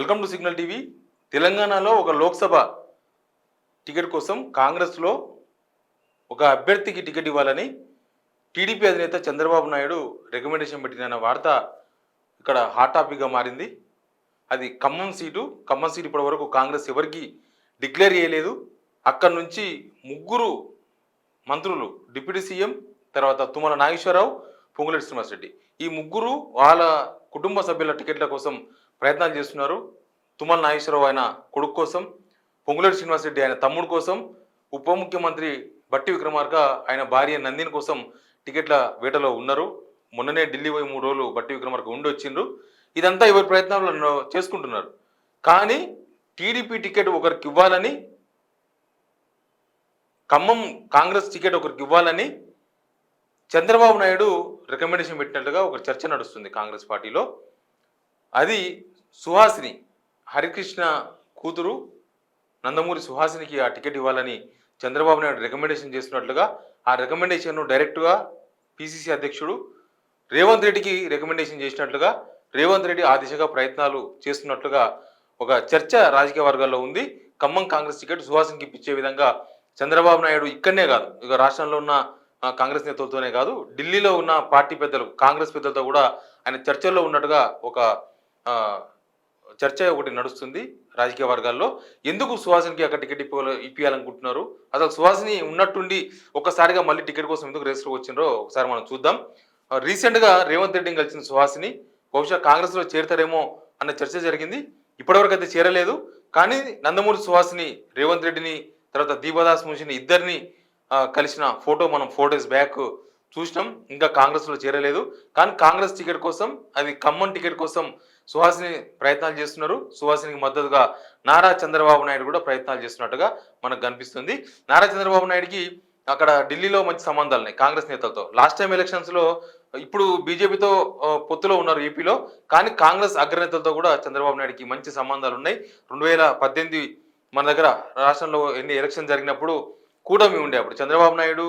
Welcome to signal TV. తెలంగాణలో ఒక Lok Sabha ticket కోసం కాంగ్రెస్లో ఒక అభ్యర్థికి టికెట్ ఇవ్వాలని టీడీపీ అధినేత చంద్రబాబు నాయుడు రికమెండేషన్ పెట్టిన వార్త ఇక్కడ హాట్ టాపిక్గా మారింది. అది ఖమ్మం సీటు ఇప్పటి వరకు కాంగ్రెస్ ఎవరికి డిక్లేర్ చేయలేదు. అక్కడి నుంచి ముగ్గురు మంత్రులు, డిప్యూటీ సీఎం, తర్వాత తుమ్మల నాగేశ్వరరావు, పొంగులేటి శ్రీనివాసరెడ్డి, ఈ ముగ్గురు వాళ్ళ కుటుంబ సభ్యుల టికెట్ల కోసం ప్రయత్నాలు చేస్తున్నారు. తుమ్మల నాగేశ్వరరావు ఆయన కొడుకు కోసం, పొంగులేటి శ్రీనివాసరెడ్డి ఆయన తమ్ముడు కోసం, ఉప ముఖ్యమంత్రి బట్టి విక్రమార్క ఆయన భార్య నందిని కోసం టికెట్ల వేటలో ఉన్నారు. మొన్ననే ఢిల్లీ పోయి 3 రోజులు బట్టి విక్రమార్క ఉండి వచ్చిండ్రు. ఇదంతా ఎవరి ప్రయత్నాలు చేసుకుంటున్నారు. కానీ టీడీపీ టికెట్ ఒకరికి ఇవ్వాలని, ఖమ్మం కాంగ్రెస్ టికెట్ ఒకరికి ఇవ్వాలని చంద్రబాబు నాయుడు రికమెండేషన్ పెట్టినట్టుగా ఒక చర్చ నడుస్తుంది కాంగ్రెస్ పార్టీలో. అది సుహాసిని, హరికృష్ణ కూతురు నందమూరి సుహాసినికి ఆ టికెట్ ఇవ్వాలని చంద్రబాబు నాయుడు రికమెండేషన్ చేస్తున్నట్లుగా, ఆ రికమెండేషన్ను డైరెక్ట్గా పిసిసి అధ్యక్షుడు రేవంత్ రెడ్డికి రికమెండేషన్ చేసినట్లుగా, రేవంత్ రెడ్డి ఆ దిశగా ప్రయత్నాలు చేస్తున్నట్లుగా ఒక చర్చ రాజకీయ వర్గాల్లో ఉంది. ఖమ్మం కాంగ్రెస్ టికెట్ సుహాసినికి ఇప్పించే విధంగా చంద్రబాబు నాయుడు ఇక్కడనే కాదు, ఇక రాష్ట్రంలో ఉన్న కాంగ్రెస్ నేతలతోనే కాదు, ఢిల్లీలో ఉన్న పార్టీ పెద్దలు, కాంగ్రెస్ పెద్దలతో కూడా ఆయన చర్చల్లో ఉన్నట్టుగా ఒక చర్చ ఒకటి నడుస్తుంది రాజకీయ వర్గాల్లో. ఎందుకు సుహాసినికి అక్కడ టికెట్ ఇప్పించాలనుకుంటున్నారు, అసలు సుహాసిని ఉన్నట్టుండి ఒక్కసారిగా మళ్ళీ టికెట్ కోసం ఎందుకు రేసులో వచ్చిందో ఒకసారి మనం చూద్దాం. రీసెంట్గా రేవంత్ రెడ్డిని కలిసిన సుహాసిని బహుశా కాంగ్రెస్లో చేరుతారేమో అన్న చర్చ జరిగింది. ఇప్పటివరకు అయితే చేరలేదు. కానీ నందమూరి సుహాసిని రేవంత్ రెడ్డిని, తర్వాత దీపదాస్ మున్షిని ఇద్దరిని కలిసిన ఫోటో మనం 4 days బ్యాక్ చూసినాం. ఇంకా కాంగ్రెస్లో చేరలేదు. కానీ కాంగ్రెస్ టికెట్ కోసం, అది ఖమ్మం టికెట్ కోసం సుహాసిని ప్రయత్నాలు చేస్తున్నారు. సుహాసినికి మద్దతుగా నారా చంద్రబాబు నాయుడు కూడా ప్రయత్నాలు చేస్తున్నట్టుగా మనకు కనిపిస్తుంది. నారా చంద్రబాబు నాయుడికి అక్కడ ఢిల్లీలో మంచి సంబంధాలు ఉన్నాయి కాంగ్రెస్ నేతలతో. లాస్ట్ టైం ఎలక్షన్స్లో, ఇప్పుడు బీజేపీతో పొత్తులో ఉన్నారు ఏపీలో, కానీ కాంగ్రెస్ అగ్రనేతలతో కూడా చంద్రబాబు నాయుడికి మంచి సంబంధాలు ఉన్నాయి. 2018 మన దగ్గర రాష్ట్రంలో ఎన్ని ఎలక్షన్ జరిగినప్పుడు కూటమి ఉండే, అప్పుడు చంద్రబాబు నాయుడు,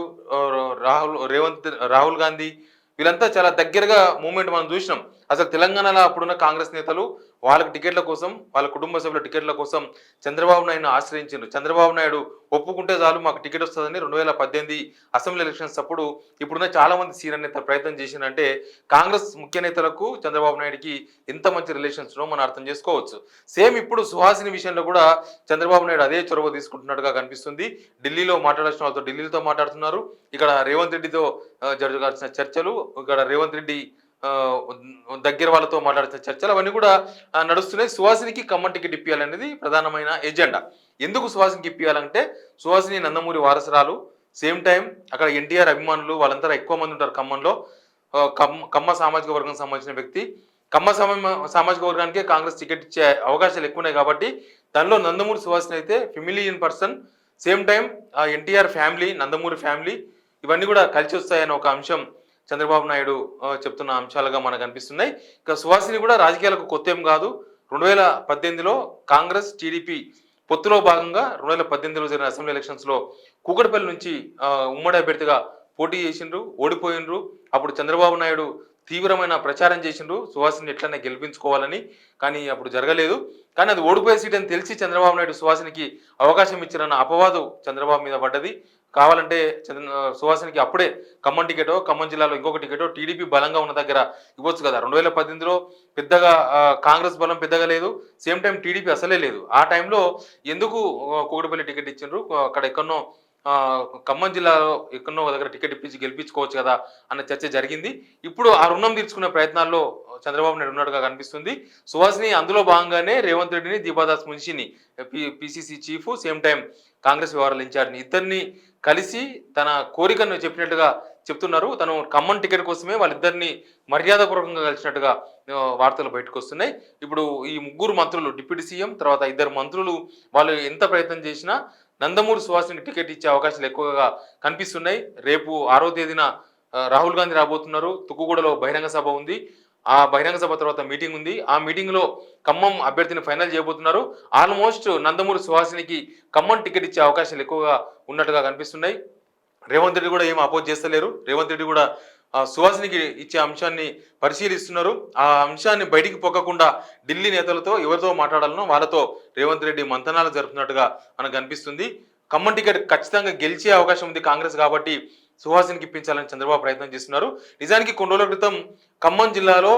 రాహుల్ గాంధీ వీళ్ళంతా చాలా దగ్గరగా మూమెంట్ మనం చూసినాం. అసలు తెలంగాణలో అప్పుడున్న కాంగ్రెస్ నేతలు వాళ్ళకి టికెట్ల కోసం, వాళ్ళ కుటుంబ సభ్యుల టికెట్ల కోసం చంద్రబాబు నాయుడును ఆశ్రయించారు. చంద్రబాబు నాయుడు ఒప్పుకుంటే చాలు మాకు టికెట్ వస్తుందని 2018 అసెంబ్లీ ఎలక్షన్స్ అప్పుడు ఇప్పుడున్న చాలా మంది సీనియర్ నేతలు ప్రయత్నం చేసినంటే కాంగ్రెస్ ముఖ్య నేతలకు చంద్రబాబు నాయుడికి ఎంత మంచి రిలేషన్స్ మనం అర్థం చేసుకోవచ్చు. సేమ్ ఇప్పుడు సుహాసిని విషయంలో కూడా చంద్రబాబు నాయుడు అదే చొరవ తీసుకుంటున్నట్టుగా కనిపిస్తుంది. ఢిల్లీలో మాట్లాడాల్సిన వాళ్ళతో ఢిల్లీతో మాట్లాడుతున్నారు. ఇక్కడ రేవంత్ రెడ్డితో జరగాల్సిన చర్చలు, ఇక్కడ రేవంత్ రెడ్డి దగ్గర వాళ్ళతో మాట్లాడుతున్న చర్చలు అవన్నీ కూడా నడుస్తున్నాయి. సుహాసినికి ఖమ్మం టికెట్ ఇప్పించాలనేది ప్రధానమైన ఎజెండా. ఎందుకు సుహాసినికి ఇప్పించాలంటే సుహాసిని నందమూరి వారసురాలు, సేమ్ టైం అక్కడ ఎన్టీఆర్ అభిమానులు వాళ్ళంతా ఎక్కువ మంది ఉంటారు ఖమ్మంలో. కమ్మ సామాజిక వర్గం సంబంధించిన వ్యక్తి, కమ్మ సామాజిక వర్గానికే కాంగ్రెస్ టికెట్ ఇచ్చే అవకాశాలు ఎక్కువ ఉన్నాయి కాబట్టి దానిలో నందమూరి సుహాసిని అయితే familiar person. Same time NTR family, Nandamuri family ఇవన్నీ కూడా కలిసి వస్తాయని ఒక అంశం చంద్రబాబు నాయుడు చెప్తున్న అంశాలుగా మనకు అనిపిస్తున్నాయి. ఇక సుహాసిని కూడా రాజకీయాలకు కొత్త ఏం కాదు. 2018లో కాంగ్రెస్ టీడీపీ పొత్తులో భాగంగా 2018లో జరిగిన అసెంబ్లీ ఎలక్షన్స్లో కూకట్పల్లి నుంచి ఉమ్మడి అభ్యర్థిగా పోటీ చేసిండ్రు, ఓడిపోయిండ్రు. అప్పుడు చంద్రబాబు నాయుడు తీవ్రమైన ప్రచారం చేసిండ్రు సుహాసిని ఎట్లనే గెలిపించుకోవాలని, కానీ అప్పుడు జరగలేదు. కానీ అది ఓడిపోయే సీట్ అని తెలిసి చంద్రబాబు నాయుడు సుహాసినికి అవకాశం ఇచ్చారన్న అపవాదు చంద్రబాబు మీద పడ్డది. కావాలంటే సుహాసినికి అప్పుడే ఖమ్మం టికెటో, ఖమ్మం జిల్లాలో ఇంకొక టికెటో టీడీపీ బలంగా ఉన్న దగ్గర ఇవ్వచ్చు కదా. 2018లో పెద్దగా కాంగ్రెస్ బలం పెద్దగా లేదు, సేమ్ టైం టీడీపీ అసలే లేదు. ఆ టైంలో ఎందుకు కూకట్పల్లి టికెట్ ఇచ్చిండ్రు, అక్కడ ఎక్కడనో ఖమ్మం జిల్లాలో ఎక్కడనో దగ్గర టికెట్ ఇప్పించి గెలిపించుకోవచ్చు కదా అన్న చర్చ జరిగింది. ఇప్పుడు ఆ రుణం తీర్చుకునే ప్రయత్నాల్లో చంద్రబాబు నాయుడు ఉన్నట్టుగా కనిపిస్తుంది. సుహాసిని అందులో భాగంగానే రేవంత్ రెడ్డిని, దీపదాస్ మున్షిని, PCC chief, same time Congress వ్యవహారాల ఇన్ఛార్జిని ఇద్దరిని కలిసి తన కోరికను చెప్పినట్టుగా చెప్తున్నారు. తను ఖమ్మం టికెట్ కోసమే వాళ్ళిద్దరిని మర్యాదపూర్వకంగా కలిసినట్టుగా వార్తలు బయటకు వస్తున్నాయి. ఇప్పుడు ఈ ముగ్గురు మంత్రులు, డిప్యూటీ సీఎం, తర్వాత 2 మంత్రులు వాళ్ళు ఎంత ప్రయత్నం చేసినా నందమూరి సుహాసినికి టికెట్ ఇచ్చే అవకాశాలు ఎక్కువగా కనిపిస్తున్నాయి. రేపు 6వ తేదీన రాహుల్ గాంధీ రాబోతున్నారు. తుక్కుగూడలో బహిరంగ సభ ఉంది. ఆ బహిరంగ సభ తర్వాత మీటింగ్ ఉంది. ఆ మీటింగ్లో ఖమ్మం అభ్యర్థిని ఫైనల్ చేయబోతున్నారు. ఆల్మోస్ట్ నందమూరి సుహాసినికి ఖమ్మం టికెట్ ఇచ్చే అవకాశాలు ఎక్కువగా ఉన్నట్టుగా కనిపిస్తున్నాయి. రేవంత్ రెడ్డి కూడా ఏం అపోజ్ చేస్తలేరు. రేవంత్ రెడ్డి కూడా సుహాసినికి ఇచ్చే అంశాన్ని పరిశీలిస్తున్నారు. ఆ అంశాన్ని బయటికి పొక్కకుండా ఢిల్లీ నేతలతో ఎవరితో మాట్లాడాలనో వాళ్ళతో రేవంత్ రెడ్డి మంతనాలు జరుపుతున్నట్టుగా మనకు కనిపిస్తుంది. ఖమ్మం టికెట్ ఖచ్చితంగా గెలిచే అవకాశం ఉంది కాంగ్రెస్ కాబట్టి సుహాసినికి ఇప్పించాలని చంద్రబాబు ప్రయత్నం చేస్తున్నారు. నిజానికి కొన్ని రోజుల క్రితం ఖమ్మం జిల్లాలో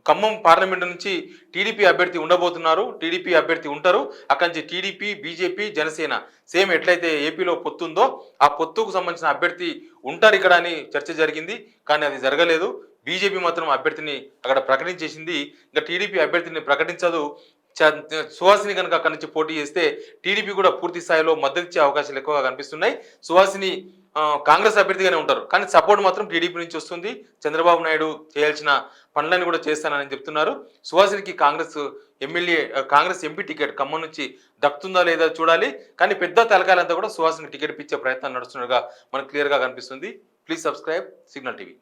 ఖమ్మం పార్లమెంటు నుంచి టీడీపీ అభ్యర్థి ఉండబోతున్నారు. టీడీపీ అభ్యర్థి ఉంటారు. అక్కడి నుంచి టీడీపీ, బీజేపీ, జనసేన సేమ్ ఎట్లయితే ఏపీలో పొత్తు ఉందో ఆ పొత్తుకు సంబంధించిన అభ్యర్థి ఉంటారు ఇక్కడ అని చర్చ జరిగింది. కానీ అది జరగలేదు. బీజేపీ మాత్రం అభ్యర్థిని అక్కడ ప్రకటించేసింది. ఇంకా టీడీపీ అభ్యర్థిని ప్రకటించదు. సుహాసిని కనుక అక్కడి నుంచి పోటీ చేస్తే టీడీపీ కూడా పూర్తి స్థాయిలో మద్దతు ఇచ్చే అవకాశాలు ఎక్కువగా కనిపిస్తున్నాయి. సుహాసిని కాంగ్రెస్ అభ్యర్థిగానే ఉంటారు. కానీ సపోర్ట్ మాత్రం టీడీపీ నుంచి వస్తుంది. చంద్రబాబు నాయుడు చేయాల్సిన పనులను కూడా చేస్తానని చెప్తున్నారు. సుహాసినికి కాంగ్రెస్ ఎంపీ టికెట్ ఖమ్మం నుంచి దక్కుతుందా లేదా చూడాలి. కానీ పెద్ద తలకాయలంతా కూడా సుహాసిని టికెట్ ఇచ్చే ప్రయత్నం నడుస్తున్నట్టుగా మనకు క్లియర్గా కనిపిస్తుంది. Please subscribe signal TV.